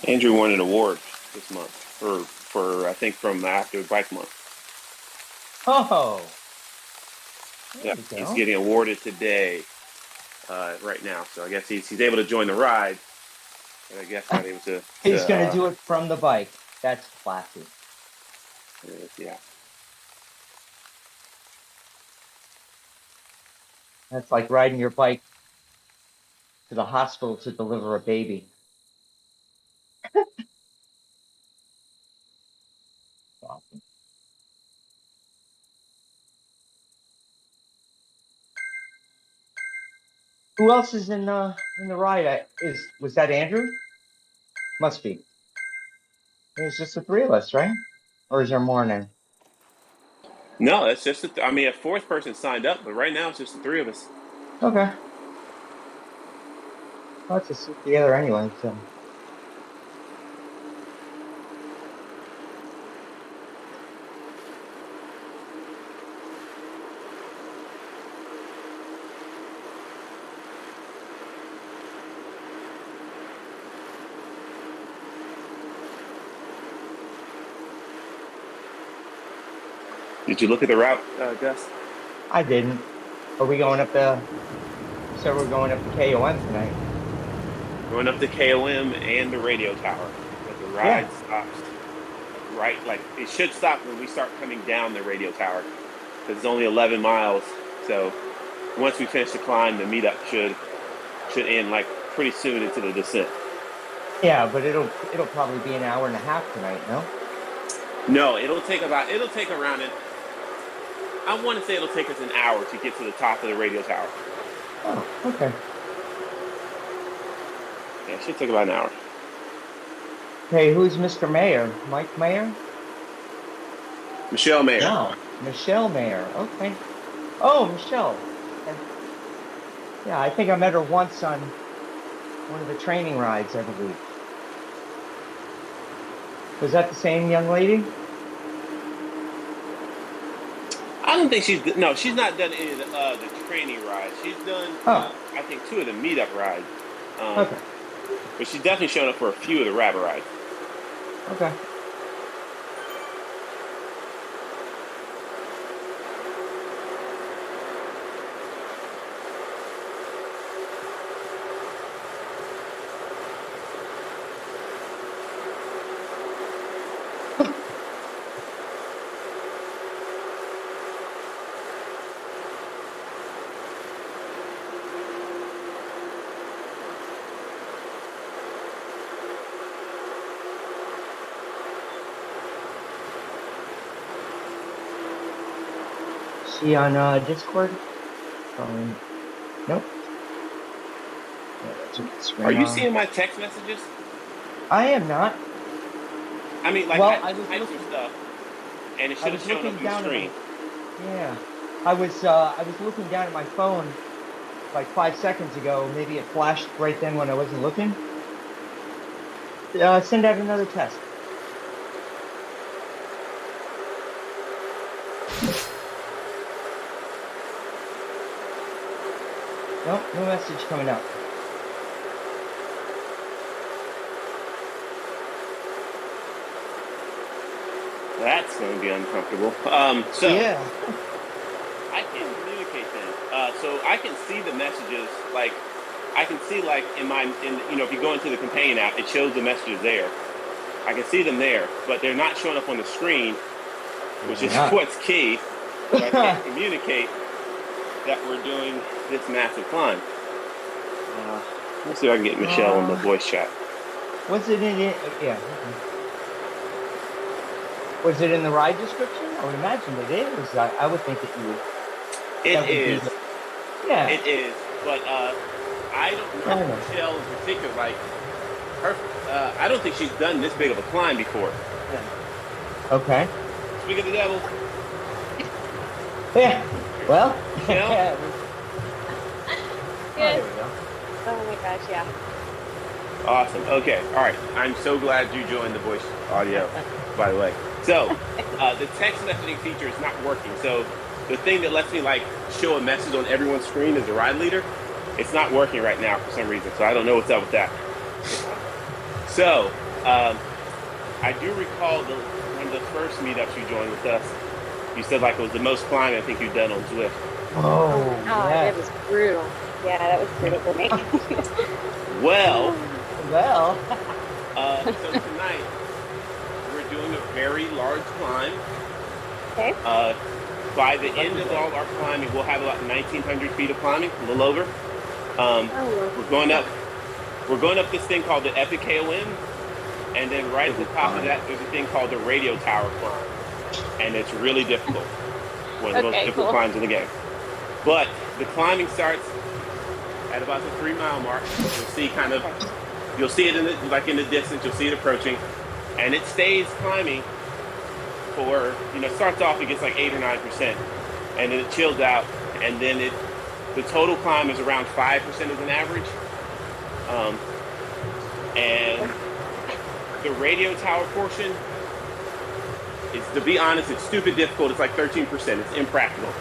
Andrew won an award this month for I think from after Bike Month. Oh, there Yeah, you he's go. getting awarded today, right now. So I guess he's able to join the ride, but I guess not able to. He's going to do it from the bike. That's classy. Yeah. That's like riding your bike to the hospital to deliver a baby. Awesome. Who else is in the ride? Was that Andrew? Must be. It's just the three of us, right? Or is there more now? No, it's just. I mean, a fourth person signed up, but right now it's just the three of us. Okay. Well, let's just sit together anyway. So. Did you look at the route, Gus? I didn't. Are we going up the? You said we're going up the KOM tonight. Going up to KOM and the radio tower, but the Yeah. ride stops right. Like it should stop when we start coming down the radio tower because it's only 11 miles. So once we finish the climb, the meetup should end like pretty soon into the descent. Yeah, but it'll probably be an hour and a half tonight, no? No, it'll take around an. I want to say it'll take us an hour to get to the top of the radio tower. Oh, okay. Yeah, it should take about an hour. Hey, who's Mr. Mayor? Mike Mayer? Michelle Mayer. No, Michelle Mayer. Okay. Oh, Michelle. Okay. Yeah, I think I met her once on one of the training rides, I believe. Was that the same young lady? I don't think she's not done any of the training rides. She's done Oh, I think two of the meetup rides, um, okay. but she's definitely shown up for a few of the RABA rides. Okay. She on Discord? Probably. Nope. Yeah, that's what Are you Instagram. seeing my text messages? I am not. I mean, like Well, I just typed some stuff, and it I should have was shown up looking on the down at screen. my yeah. I was looking down at my phone like 5 seconds ago. Maybe it flashed right then when I wasn't looking. Send out another test. Nope, no message coming up. That's going to be uncomfortable. So Yeah. I can communicate then. So I can see the messages. Like I can see like if you go into the companion app, it shows the messages there. I can see them there, but they're not showing up on the screen, which Why is not? what's key. So I can't communicate that we're doing this massive climb. Uh, let's see if I can get Michelle in the uh, voice chat. was it in it? Yeah. Okay. Was it in the ride description? I would imagine it is. I would think that you would. It That would be is, the. Yeah. it is, but I don't I know don't know. Michelle in particular. Like her, I don't think she's done this big of a climb before. Okay. Speak of the devil, Yeah. Well. Michelle. Oh, Good. there we go. Oh my gosh, yeah. Awesome. Okay. All right. I'm so glad you joined the voice audio, by the way. So, the text messaging feature is not working. So, the thing that lets me like show a message on everyone's screen as a ride leader, it's not working right now for some reason. So, I don't know what's up with that. So, I do recall one of the first meetups you joined with us. You said like it was the most climbing I think you've done on Zwift. Oh my Oh, God, it was yes. brutal. Yeah, that was brutal for me. Well, Well, so tonight we're doing a very large climb. Okay. Uh, by the lucky end of day. all our climbing, we'll have about 1,900 feet of climbing, a little over. Um, Oh, well. we're going up. We're going up this thing called the Epic KOM, and then right It'll at the be top of fine. that, there's a thing called the Radio Tower climb, and it's really difficult. One of the most Okay, difficult cool. climbs in the game. But the climbing starts at about the 3 mile mark. You'll see Okay. you'll see it in the distance. You'll see it approaching, and it stays climbing for starts off, it gets like 8 or 9%, and then it chills out, and then the total climb is around 5% as an average. Um, and the radio tower portion is, to be honest, it's stupid difficult. It's like 13%. It's impractical.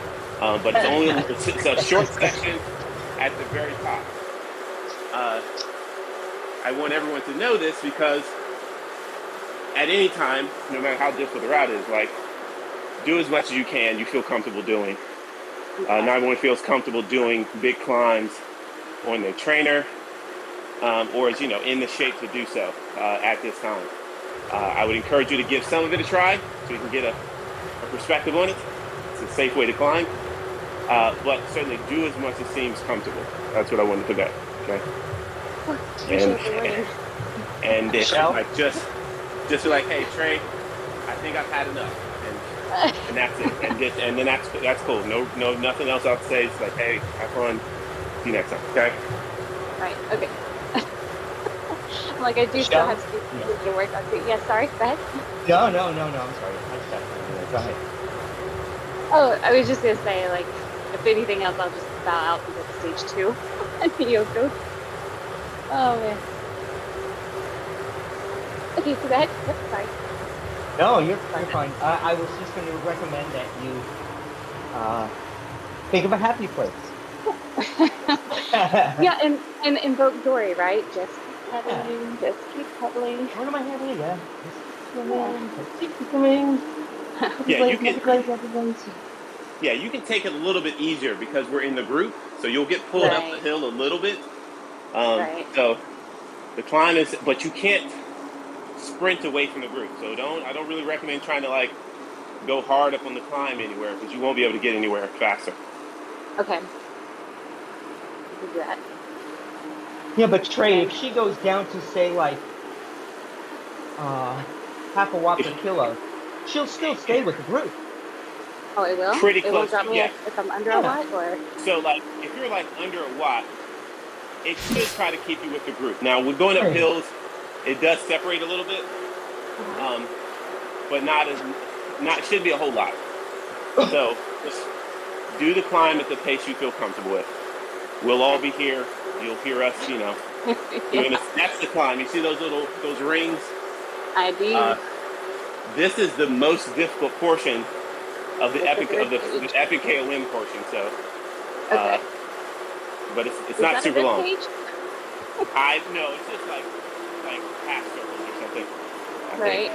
But it's a short section at the very top. Uh, I want everyone to know this because at any time, no matter how difficult the route is, like, do as much as you can. You feel comfortable doing. Okay. Not everyone feels comfortable doing big climbs on their trainer, or is in the shape to do so at this time. I would encourage you to give some of it a try so you can get a perspective on it. It's a safe way to climb, but certainly do as much as seems comfortable. That's what I wanted to convey. Okay, and Appreciate the warning. and if, Michelle? like just be like, hey Trey, I think I've had enough, and that's it, and then that's cool. No, nothing else I'll say. It's like, hey, have fun. See you next time. Okay. Right. Okay. I'm like, I do still Michelle? have Yeah. to work on too. Yeah, sorry. Go ahead. No. I'm sorry. I just got to go ahead. Oh, I was just gonna say, like, if anything else, I'll just bow out and go to stage 2 and the Yoko. Oh man. Okay, so go ahead. Yep, sorry. No, you're fine. I was just going to recommend that you think of a happy place. Yeah, and invoke Dory, right? Just keep Yeah. pedaling, just keep pedaling. What am I having? Yeah. Just Yeah. swimming. Just keep swimming. Happy Yeah, you place, can. happy place, happy place. Yeah, you can take it a little bit easier because we're in the group, so you'll get pulled up the Right, hill a little bit. right. So the climb is, but you can't sprint away from the group. So I don't really recommend trying to like go hard up on the climb anywhere because you won't be able to get anywhere faster. Okay. We'll do that. Yeah, but Trey, if And she goes down to say like half a watt If, per kilo, she'll still stay with the group. oh, it will? pretty It won't close drop to, me yeah. if I'm under a Yeah. watt, or So like if you're like under a watt, it should try to keep you with the group. Now we're going up Right. hills, it does separate a little bit, uh-huh. um, but not should be a whole lot. So just do the climb at the pace you feel comfortable with. We'll all Okay. be here. You'll hear us, Yeah, doing this. That's the climb. You see those rings? I do. Uh, this is the most difficult portion of the With the third the page. epic KOM portion. So, uh, Okay. but it's Is not that a super rib long. cage? I know it's just like half circles or something. I think. Right.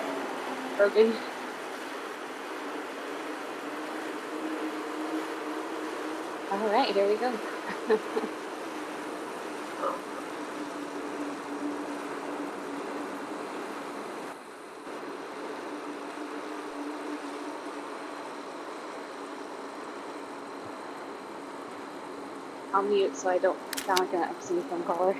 Broken. All right, here we go. I'll mute so I don't sound like an obscene phone caller.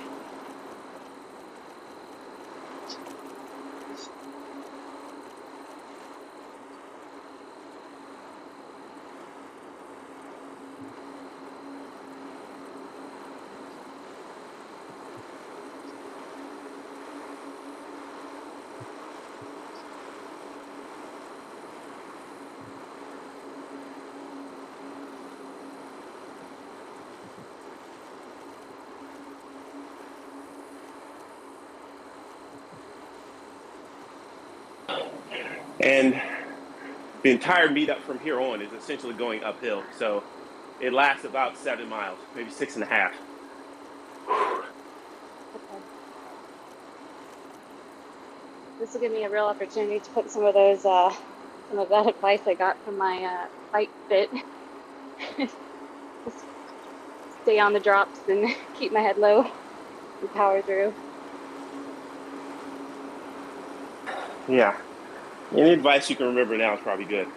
And the entire meetup from here on is essentially going uphill. So it lasts about 7 miles, maybe 6.5. Okay. this will give me a real opportunity to put some of those, some of that advice I got from my bike fit. Just stay on the drops and keep my head low and power through. Yeah. Any advice you can remember now is probably good.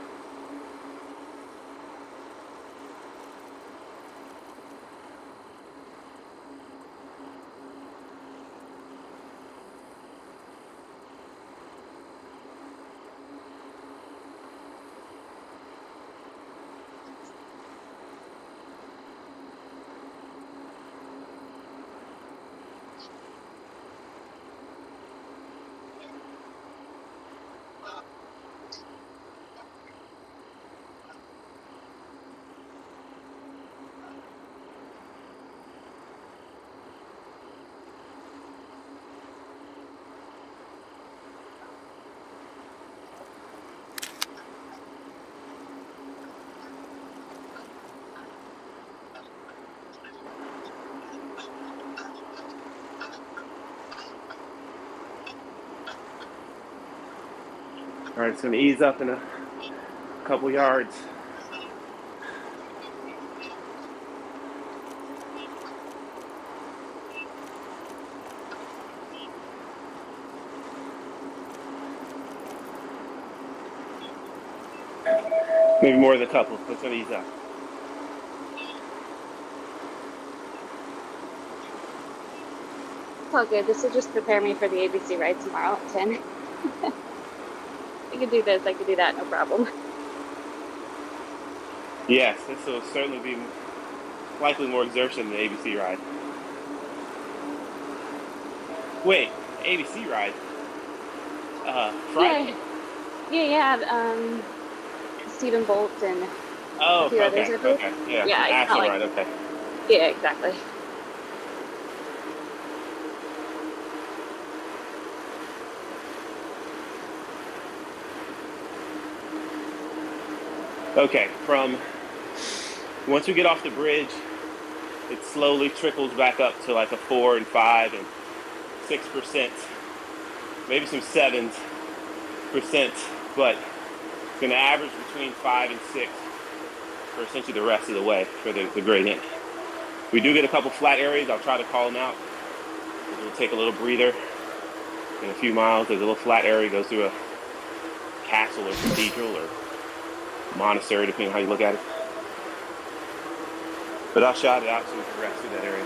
All right, it's going to ease up in a couple yards. Maybe more than a couple, but it's going to ease up. It's all good. This will just prepare me for the ABC ride tomorrow at 10. I can do this, I can do that, no problem. Yes, this will certainly be likely more exertion than the ABC ride. Wait, ABC ride? Friday? Yeah. Stephen Bolt and Oh, a few others, I believe. okay. Yeah, Yeah, it's action not like, ride, okay. yeah, exactly. Okay, from once we get off the bridge, it slowly trickles back up to like a 4 and 5 and 6%, maybe some 7%, but it's going to average between 5 and 6 for essentially the rest of the way for the gradient. We do get a couple flat areas. I'll try to call them out. We'll take a little breather. In a few miles, there's a little flat area, goes through a castle or cathedral or monastery, depending on how you look at it. But I'll shout it out so we can rest through that area.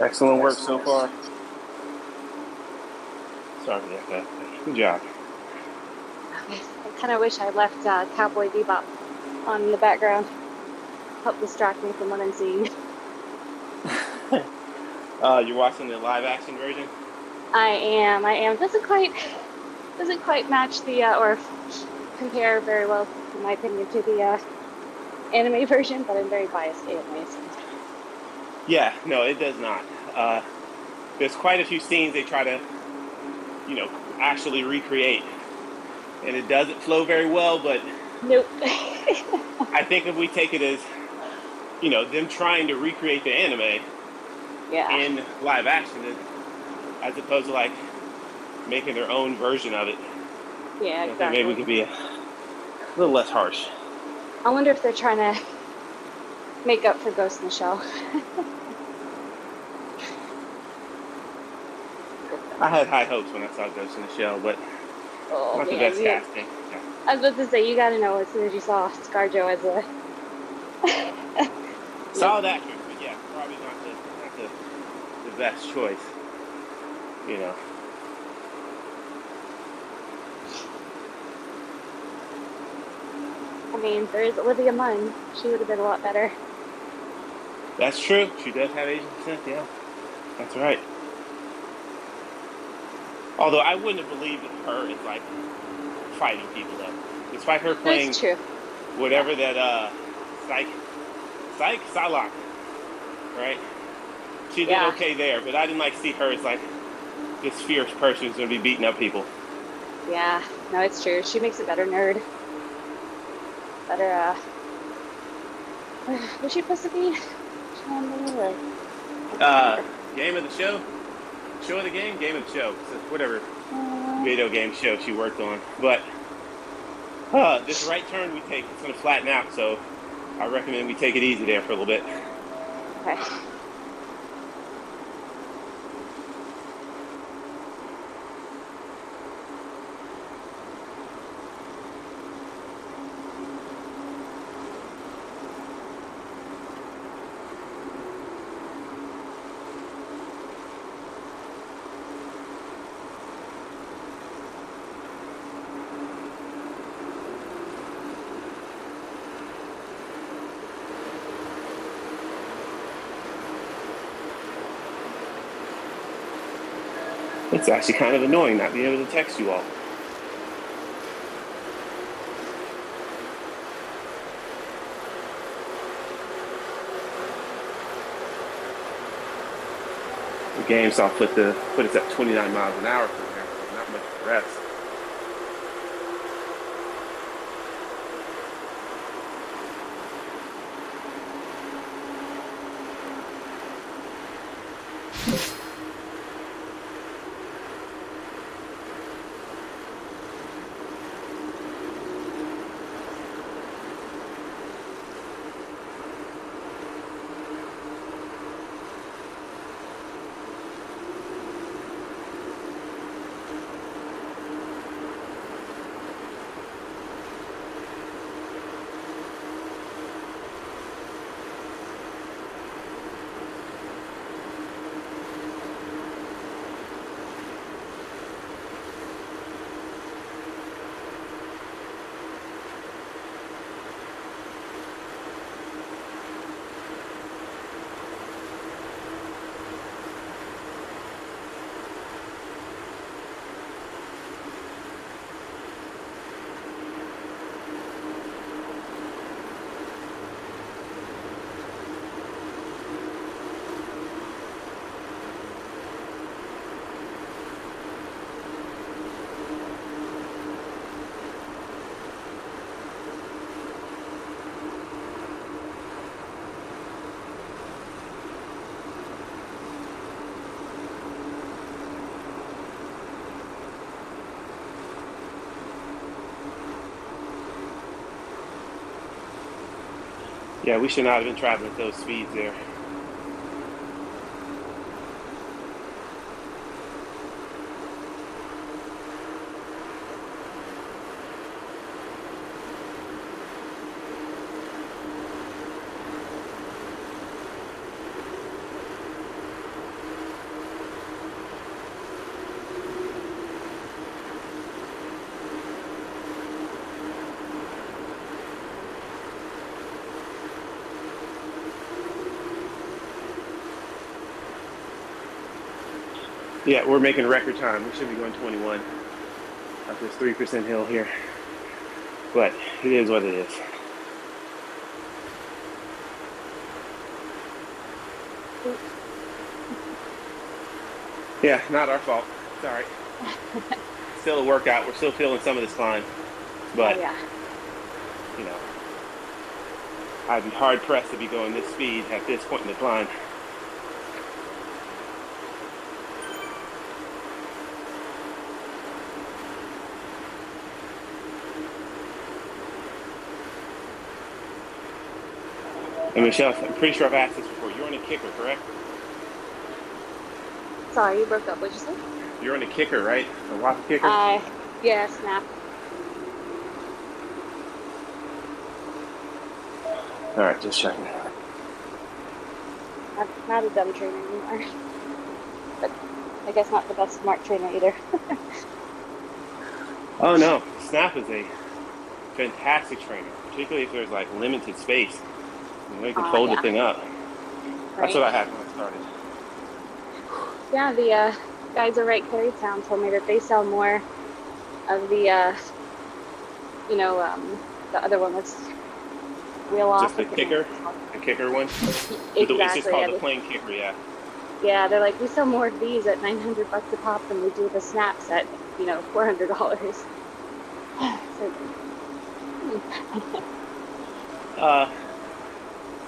Excellent work so far. Sorry for that. Good job. Okay, I kind of wish I left Cowboy Bebop on in the background. Help distract me from what I'm seeing. You're watching the live action version? I am. Doesn't quite match the or compare very well, in my opinion, to the anime version, but I'm very biased to anime. So. Yeah, no, it does not. There's quite a few scenes they try to, actually recreate, and it doesn't flow very well. But Nope. I think if we take it as, them trying to recreate the anime Yeah. in live action, as opposed to like making their own version of it. Yeah, I exactly. think maybe we could be a little less harsh. I wonder if they're trying to make up for Ghost in the Shell. I had high hopes when I saw Ghost in the Shell, but not the best casting. Yeah. I was about to say, you gotta know as soon as you saw ScarJo as a Solid actor, but yeah, probably not the best choice. I mean, there is Olivia Munn. She would have been a lot better. That's true. She does have Asian descent, yeah. That's right. Although I wouldn't have believed her as like fighting people though. Despite her playing That's true. whatever that Psylocke, right? She did okay there, but I didn't like see her as like this fierce person who's gonna be beating up people. Yeah, no, it's true. She makes a better nerd. Better was she supposed to be? Game of the show? Show of the game? Game of the show. Whatever video game show she worked on. But this right turn we take, it's going to flatten out, so I recommend we take it easy there for a little bit. Okay. It's actually kind of annoying not being able to text you all. The game saw put us at 29 miles an hour from here, so not much to rest. Yeah, we should not have been traveling at those speeds there. Yeah, we're making record time. We should be going 21 up this 3% hill here. But it is what it is. Yeah, not our fault. It's all right. Still a workout. We're still feeling some of this climb. But, Oh, yeah. you know, I'd be hard pressed to be going this speed at this point in the climb. And Michelle, I'm pretty sure I've asked this before. You're on a kicker, correct? Sorry, you broke up. What'd you say? You're on a kicker, right? A WAPA kicker? Yeah, snap. All right, just checking. I'm not a dumb trainer anymore. But I guess not the best smart trainer either. Oh no, Snap is a fantastic trainer, particularly if there's like limited space. You know, you can fold the thing up. Right. That's what I had when I started. Yeah, the guys over at Carytown told me that they sell more of the, the other one that's wheel off. Just the kicker one? Exactly. It's just called the plain kicker, yeah. Yeah, they're like, we sell more of these at $900 a pop than we do the Snaps at, $400.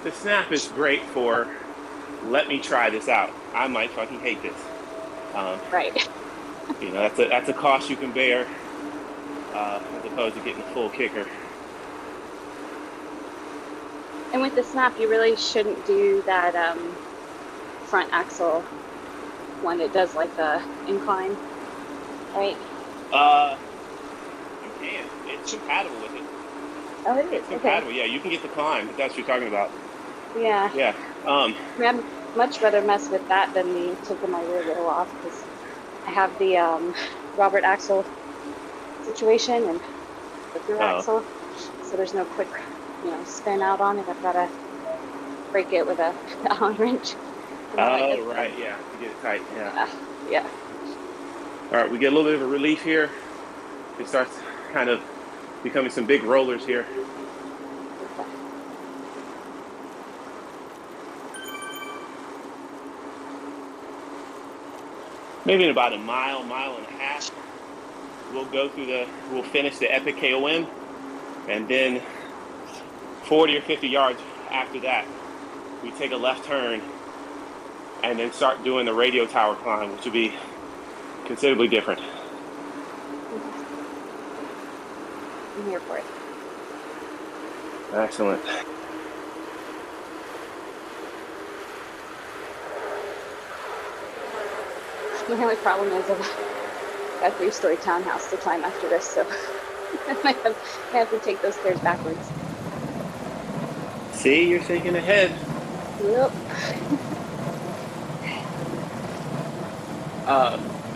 The Snap is great for, let me try this out. I might fucking hate this. Right. That's a cost you can bear, as opposed to getting a full kicker. And with the Snap, you really shouldn't do that front axle one. It does like the incline, right? You can. It's compatible with it. Oh, it is. It's compatible. Okay. Yeah, you can get the climb if that's what you're talking about. Yeah. Yeah. I'd much rather mess with that than the taking my rear wheel off, because I have the Robert axle situation and the through axle, so there's no quick, spin out on it. I've got to break it with a Allen wrench. Oh, right. Yeah, to get it tight. Yeah. Yeah. All right, we get a little bit of a relief here. It starts kind of becoming some big rollers here. Maybe in about a mile and a half, we'll finish the Epic KOM, and then 40 or 50 yards after that, we take a left turn and then start doing the radio tower climb, which will be considerably different. I'm here for it. Excellent. My only problem is I've got a 3-story townhouse to climb after this, so I have to take those stairs backwards. See, you're thinking ahead. Yep.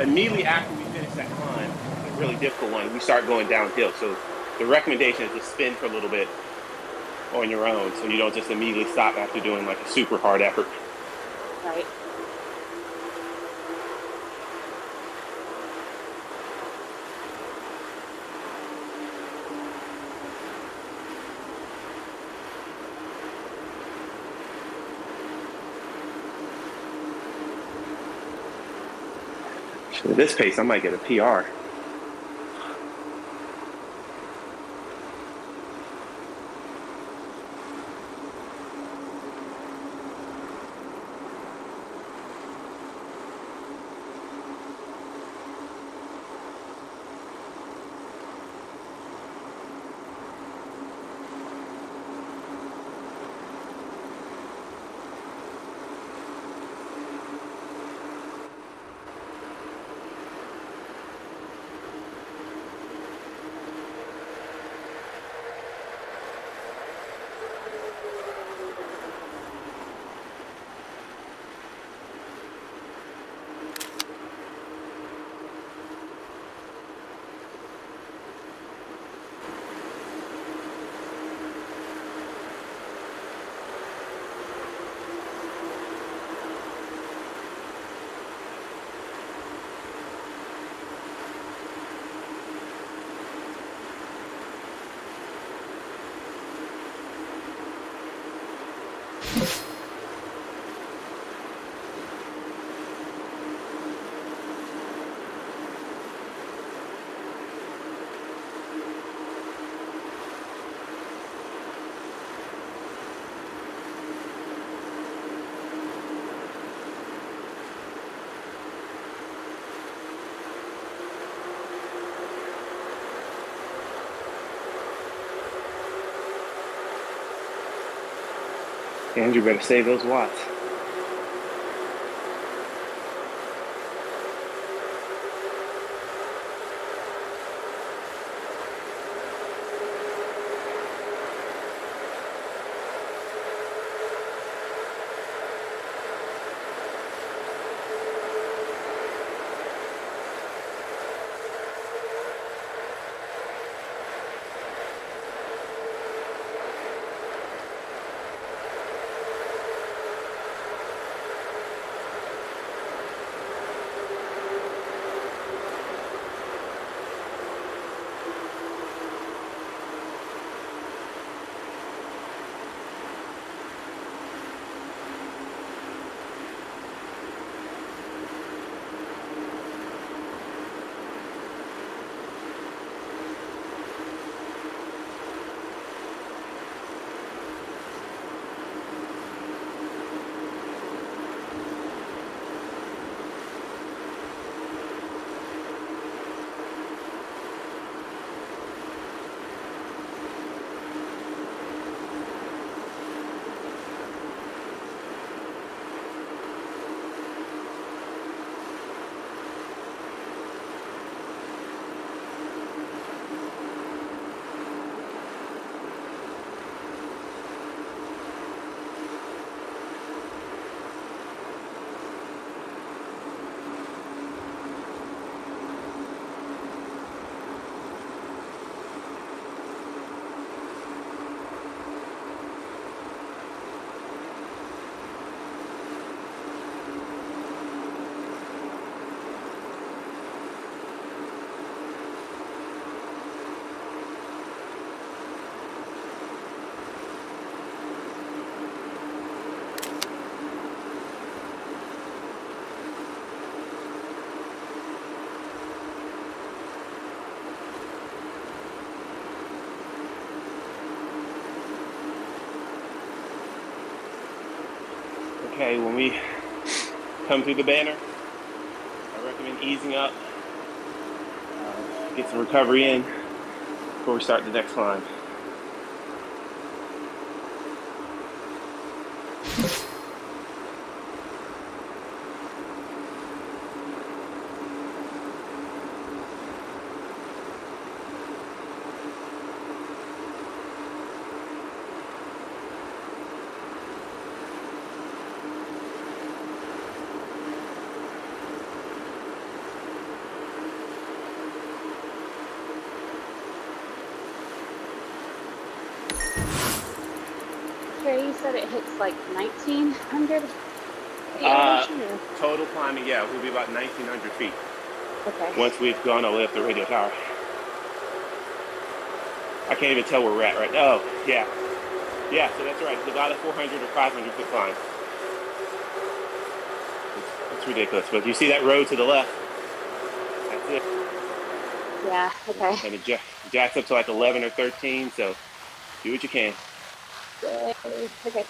Immediately after we finish that climb, the really difficult one, we start going downhill. So the recommendation is to spin for a little bit on your own, so you don't just immediately stop after doing like a super hard effort. Right. At this pace, I might get a PR. Andrew better save those watts. Okay, when we come through the banner, I recommend easing up, get some recovery in before we start the next climb. Carrie, you said it hits like 1900 feet elevation, or? Total climbing, yeah, will be about 1,900 feet Okay. once we've gone all the way up the radio tower. I can't even tell where we're at right now. Oh, yeah. Yeah, so that's right. It's about a 400 or 500 foot climb. It's ridiculous. But you see that road to the left? That's it. Yeah, okay. And it jacks up to like 11 or 13, so do what you can. Yay. Okay.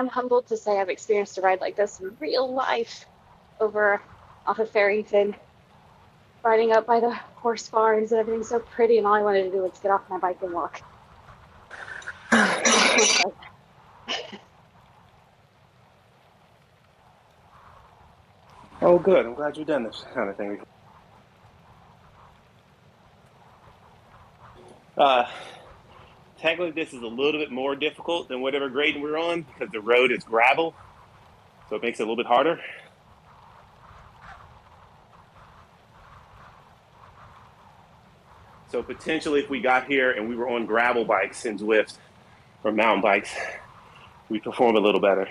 I'm humbled to say I've experienced a ride like this in real life over off of Farrington, riding up by the horse farms and everything's so pretty, and all I wanted to do was get off my bike and walk. Oh, good. I'm glad you've done this kind of thing. Uh, Technically, this is a little bit more difficult than whatever grade we're on because the road is gravel, so it makes it a little bit harder. So potentially, if we got here and we were on gravel bikes and Zwift or mountain bikes, we perform a little better.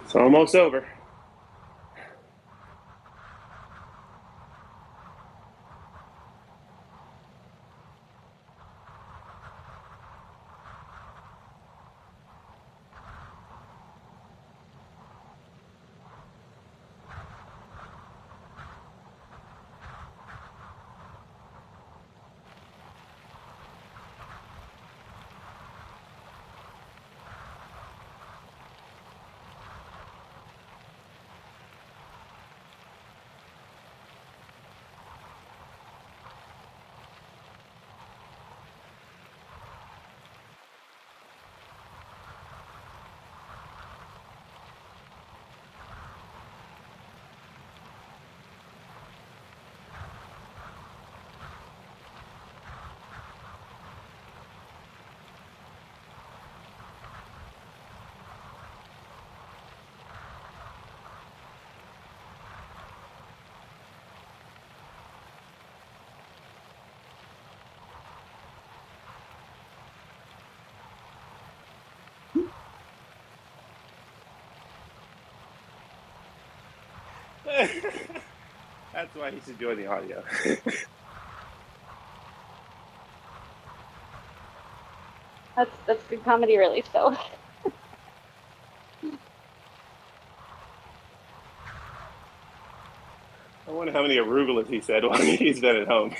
It's almost over. That's why he should join the audio. That's good comedy relief, though. I wonder how many arugulas he said while he's been at home.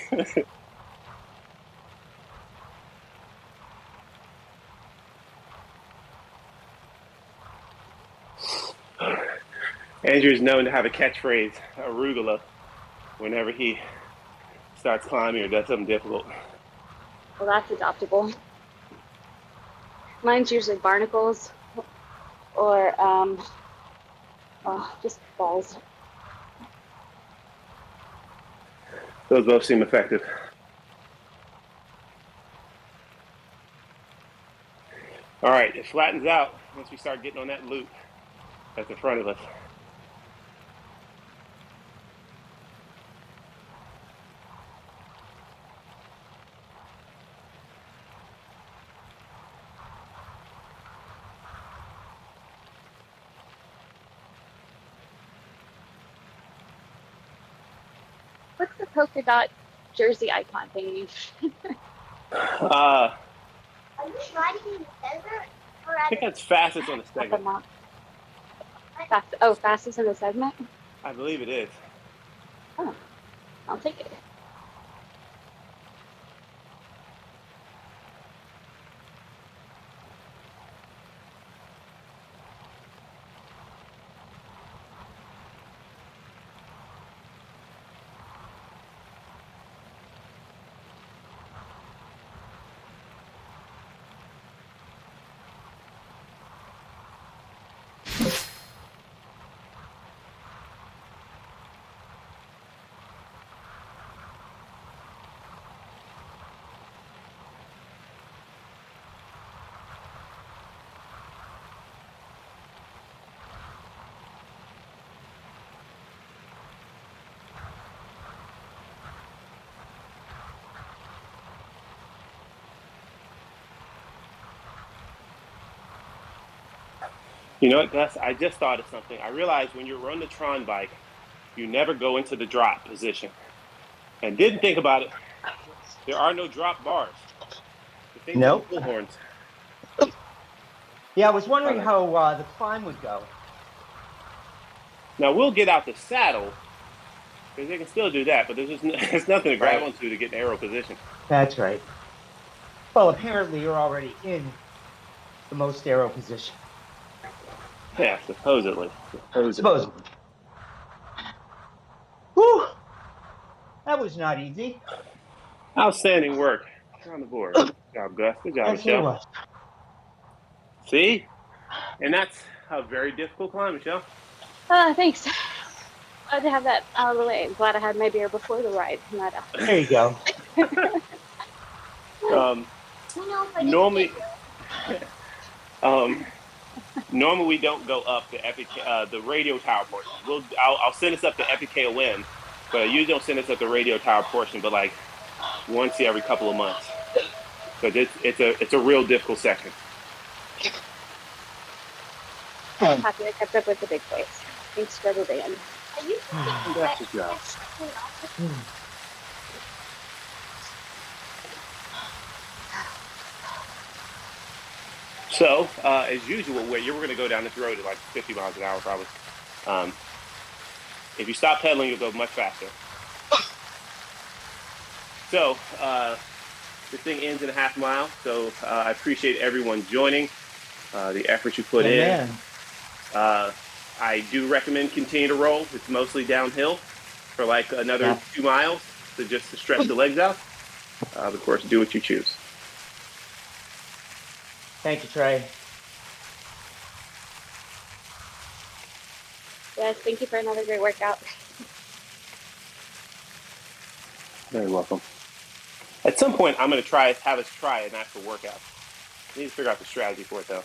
Andrew is known to have a catchphrase, arugula, whenever he starts climbing or does something difficult. Well, that's adoptable. Mine's usually barnacles or just balls. Those both seem effective. All right, it flattens out once we start getting on that loop that's in front of us. What's the polka dot jersey icon thingy? Uh, Are you riding in the desert or I at think that's fastest on the At the segment. mount. Fastest in the segment? I believe it is. Oh, I'll take it. You know what, Gus? I just thought of something. I realized when you're on the Tron bike, you never go into the drop position. And didn't think about it. There are no drop bars. The things are the Nope. bullhorns. Yeah, I was wondering Uh, how the climb would go. Now we'll get out the saddle because they can still do that, but there's nothing to grab Right. onto to get in aero position. That's right. Well, apparently you're already in the most aero position. Yeah, supposedly. Supposedly. Whew. That was not easy. Outstanding work. You're on the board. Good job, Gus. Good job, Yes, it Michelle. was. See? And that's a very difficult climb, Michelle. Thanks. Glad to have that out of the way. Glad I had my beer before the ride, not after. There you go. Normally, normally we don't go up the radio tower portion. I'll send us up to Epic KOM, but I usually don't send us up the radio tower portion, but like once every couple of months. So it's a real difficult section. Happy I kept up with the big boys. Thanks for the band. Good job. So, as usual, where you were going to go down this road at like 50 miles an hour, probably. If you stop pedaling, you'll go much faster. So, this thing ends in a half mile. So, I appreciate everyone joining, the effort you put in. I do recommend continue to roll. It's mostly downhill for like another 2 miles to stretch the legs out. Of course, do what you choose. Thank you, Trey. Yes, thank you for another great workout. Very welcome. At some point, I'm going to have us try an actual workout. I need to figure out the strategy for it, though.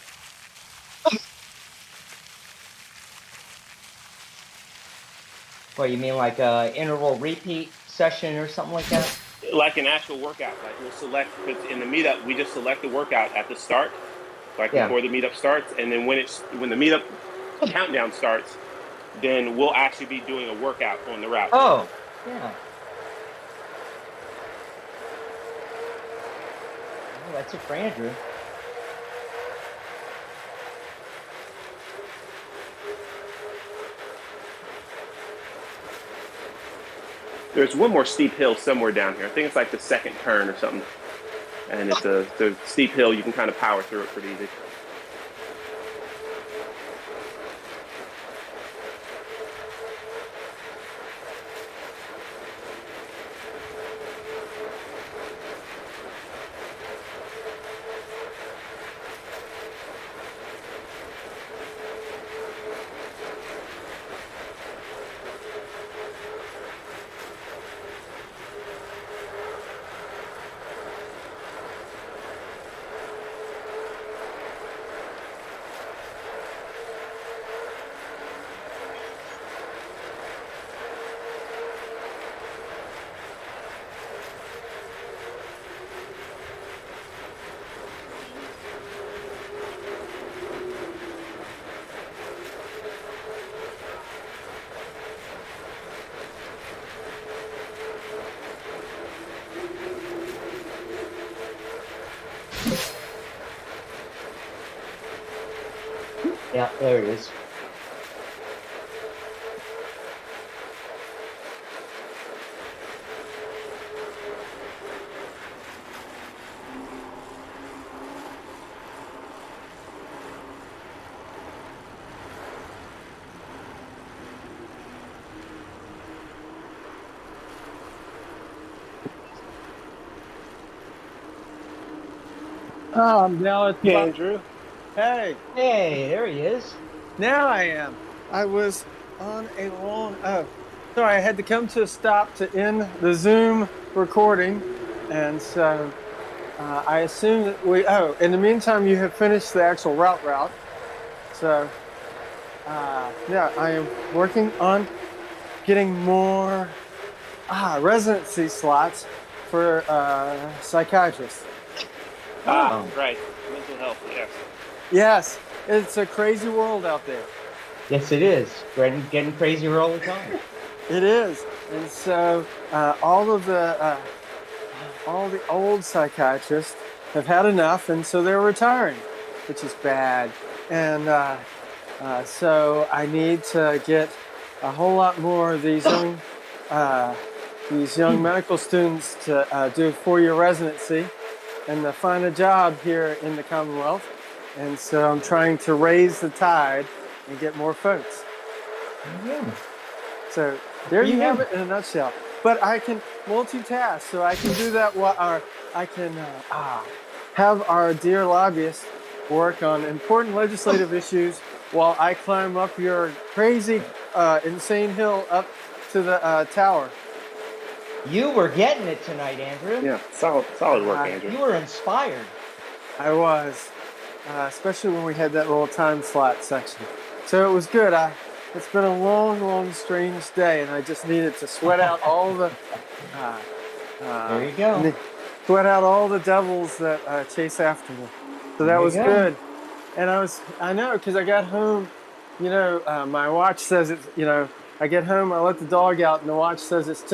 What, you mean like a interval repeat session or something like that? Like an actual workout. Like we'll select, because in the meetup, we just select the workout at the start, like before the meetup starts. And then when the meetup countdown starts, then we'll actually be doing a workout on the route. Oh, yeah. Oh, that's it for Andrew. There's one more steep hill somewhere down here. I think it's like the second turn or something. And it's a steep hill. You can kind of power through it pretty easy. Yeah, there it is. Now it's Andrew. Hey, Hey, there he is. now I am. I was on a long. Sorry, I had to come to a stop to end the Zoom recording, and so I assume that we. Oh, in the meantime, you have finished the actual route. So, yeah, I am working on getting more residency slots for psychiatrists. Right. Mental health, yes. Yes, It's a crazy world out there. Yes, it is. Getting crazier all the time. It is. And so all the old psychiatrists have had enough, and so they're retiring, which is bad. And so I need to get a whole lot more of these young medical students to do a 4-year residency and to find a job here in the Commonwealth. And so I'm trying to raise the tide and get more folks. Yeah. So there you have it in a nutshell. But I can multitask, so I can do that while I can have our dear lobbyists work on important legislative issues while I climb up your crazy, insane hill up to the tower. You were getting it tonight, Andrew. Yeah, solid work, Andrew. You were inspired. I was, especially when we had that little time slot section. So it was good. It's been a long, long, strange day, and I just needed to sweat out all the. There you go. Sweat out all the devils that chase after me. So that was good. And I know, because I got home, my watch says it's, I get home, I let the dog out, and the watch says it's 10